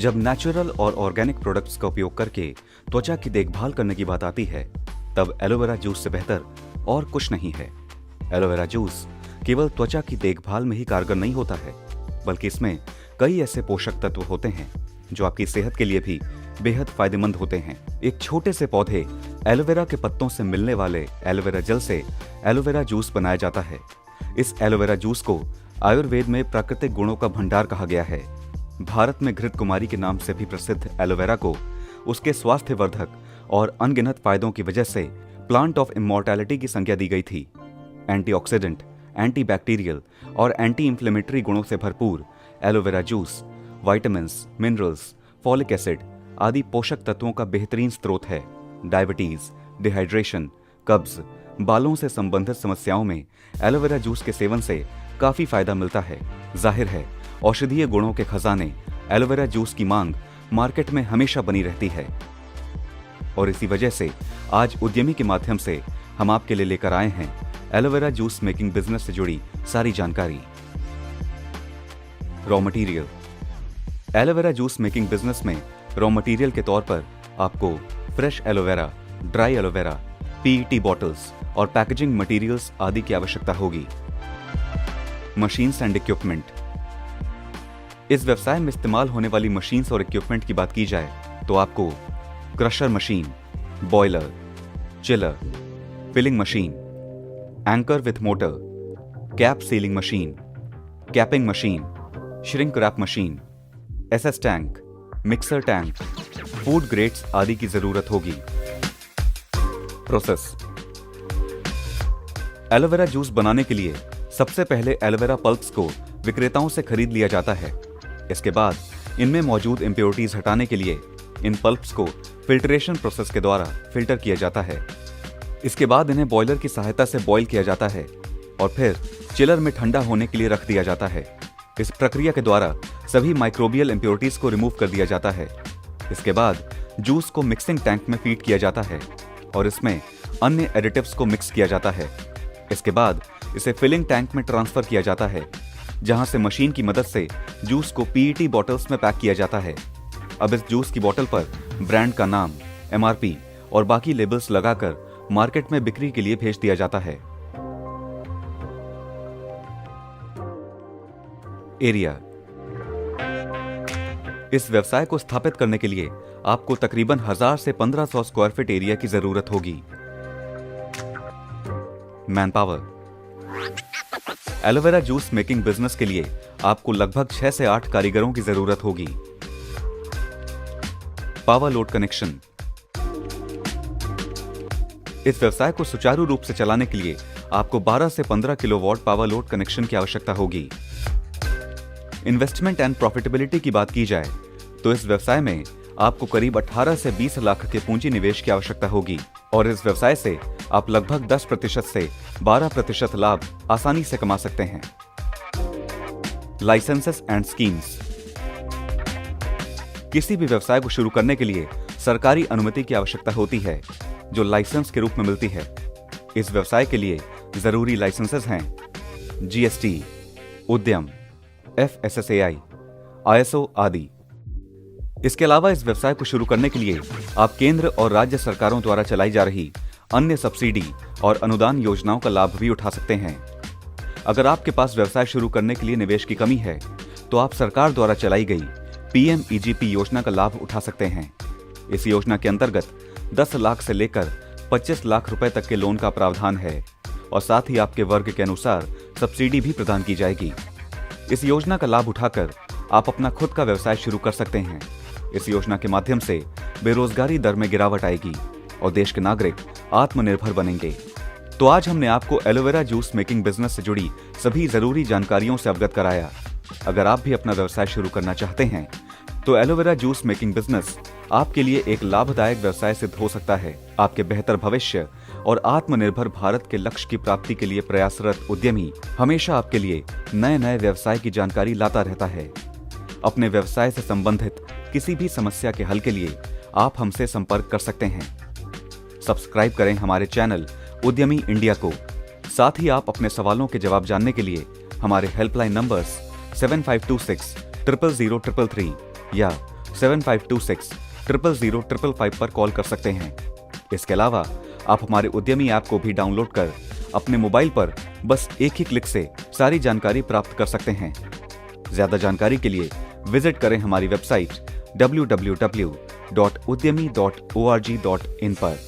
जब नेचुरल और organic products का उपयोग करके त्वचा की देखभाल करने की बात आती है, तब एलोवेरा जूस से बेहतर और कुछ नहीं है। एलोवेरा जूस केवल त्वचा की देखभाल में ही कारगर नहीं होता है, बल्कि इसमें कई ऐसे पोषक तत्व होते हैं जो आपकी सेहत के लिए भी बेहद फायदेमंद होते हैं। एक छोटे से पौधे एलोवेरा के पत्तों से मिलने वाले एलोवेरा जेल से एलोवेरा जूस बनाया जाता है। इस एलोवेरा जूस को आयुर्वेद में प्राकृतिक गुणों का भंडार कहा गया है। भारत में घृत कुमारी के नाम से भी प्रसिद्ध एलोवेरा को उसके स्वास्थ्यवर्धक और अनगिनत फायदों की वजह से प्लांट ऑफ इमॉर्टैलिटी की संज्ञा दी गई थी। एंटीऑक्सीडेंट, एंटीबैक्टीरियल और एंटी इंफ्लेमेटरी गुणों से भरपूर aloe vera juice vitamins, minerals, folic acid आदि पोषक तत्वों का बेहतरीन स्रोत है। डायबिटीज, डिहाइड्रेशन, कब्ज, बालों से संबंधित समस्याओं में एलोवेरा जूस के सेवन से काफी फायदा मिलता है। जाहिर है, औषधीय गुणों के खजाने एलोवेरा जूस की मांग मार्केट में हमेशा बनी रहती है और इसी वजह से आज उद्यमी के माध्यम से हम आपके लिए लेकर आए हैं एलोवेरा जूस मेकिंग बिजनेस से जुड़ी सारी जानकारी। Raw material. Aloe vera juice making business में रॉ मटेरियल के तौर पर आपको fresh aloe vera, dry aloe vera, PET bottles और पैकेजिंग मटेरियल्स आदि की आवश्यकता होगी। Machines and equipment. इस व्यवसाय में इस्तेमाल होने वाली मशीन्स और इक्विपमेंट की बात की जाए तो आपको crusher machine, boiler, chiller, filling machine, anchor with motor, cap sealing machine, capping machine, shrink wrap machine, SS tank, mixer tank, food grades आदि की जरूरत होगी। प्रोसेस। एलोवेरा जूस बनाने के लिए सबसे पहले एलोवेरा पल्प्स को विक्रेताओं से खरीद लिया जाता है। इसके बाद इनमें मौजूद इंप्योरिटीज हटाने के लिए इन पल्प्स को फिल्ट्रेशन प्रोसेस के द्वारा फिल्टर किया जाता है। इसके बाद इन्हें बॉयलर की सहायता से बॉयल किया जाता है और फिर चिलर में ठंडा होने के लिए रख दिया जाता है। इस प्रक्रिया के द्वारा सभी माइक्रोबियल इंप्योरिटीज को रिमूव कर दिया जाता है। इसके बाद जूस को मिक्सिंग टैंक में फीड किया जाता है और इसमें अन्य एडिटिव्स को मिक्स किया जाता है। इसके बाद इसे फिलिंग टैंक में ट्रांसफर किया जाता है, जहां से मशीन की मदद से जूस को पीईटी बॉटल्स में पैक किया जाता है। अब इस जूस की बोतल पर ब्रांड का नाम, एमआरपी और बाकी लेबल्स लगाकर मार्केट में बिक्री के लिए भेज दिया जाता है। एरिया। इस व्यवसाय को स्थापित करने के लिए आपको तकरीबन 1000 से 1500 स्क्वायर फीट एरिया की जरूरत होगी। Man power. Aloe vera juice making business के लिए आपको लगभग 6 से 8 कारीगरों की जरूरत होगी। Power load connection. इस व्यवसाय को सुचारू रूप से चलाने के लिए आपको 12 से 15 किलोवाट पावर लोड कनेक्शन की आवश्यकता होगी। इन्वेस्टमेंट एंड प्रॉफिटेबिलिटी की बात की जाए तो इस व्यवसाय में आपको करीब 18 से 20 लाख के पूंजी निवेश की आवश्यकता होगी और इस व्यवसाय से आप लगभग 10% से 12% लाभ आसानी से कमा सकते हैं। Licenses and schemes. किसी भी व्यवसाय को शुरू करने के लिए सरकारी अनुमति की आवश्यकता होती है, जो लाइसेंस के रूप में मिलती है। इस व्यवसाय के लिए जरूरी लाइसेंसेस हैं जीएसटी, उद्यम, एफएसएसएआई, आईएसओ आदि। इसके अलावा इस व्यवसाय को शुरू करने के लिए आप केंद्र और राज्य सरकारों द्वारा चलाई जा रही अन्य सब्सिडी और अनुदान योजनाओं का लाभ भी उठा सकते हैं। अगर आपके पास व्यवसाय शुरू करने के लिए निवेश की कमी है तो आप सरकार द्वारा चलाई गई पीएमईजीपी योजना का लाभ उठा सकते हैं। इस योजना के अंतर्गत 10 लाख से लेकर 25 लाख रुपए तक के लोन का प्रावधान है और साथ ही आपके वर्ग के अनुसार सब्सिडी भी प्रदान की जाएगी। इस योजना का लाभ उठाकर आप अपना खुद का व्यवसाय शुरू कर सकते हैं। इस योजना के माध्यम से बेरोजगारी दर में गिरावट आएगी और देश के नागरिक आत्मनिर्भर बनेंगे। तो आज हमने आपको एलोवेरा जूस मेकिंग बिजनेस से जुड़ी सभी जरूरी जानकारियों से अवगत कराया। अगर आप भी अपना व्यवसाय शुरू करना चाहते हैं तो एलोवेरा जूस मेकिंग बिजनेस आपके लिए एक लाभदायक व्यवसाय सिद्ध हो सकता है। आपके बेहतर भविष्य और आत्मनिर्भर भारत के लक्ष्य की प्राप्ति के लिए प्रयासरत उद्यमी हमेशा आपके लिए नए नए व्यवसाय की जानकारी लाता रहता है। अपने व्यवसाय से संबंधित किसी भी समस्या के हल के लिए आप हमसे संपर्क कर सकते हैं। सब्सक्राइब करें हमारे चैनल उद्यमी इंडिया को। साथ ही आप अपने सवालों के जवाब जानने के लिए हमारे हेल्पलाइन नंबर्स 7526 000 333 या 7526 000 पर कॉल कर सकते हैं। इसके अलावा आप हमारे उद्यमी ऐप को भी डाउनलोड कर अपने मोबाइल पर बस एक ही क्लिक से सारी जानकारी प्राप्त कर सकते हैं। ज्यादा जानकारी के लिए विजिट करें हमारी वेबसाइट www.udyami.org.in पर।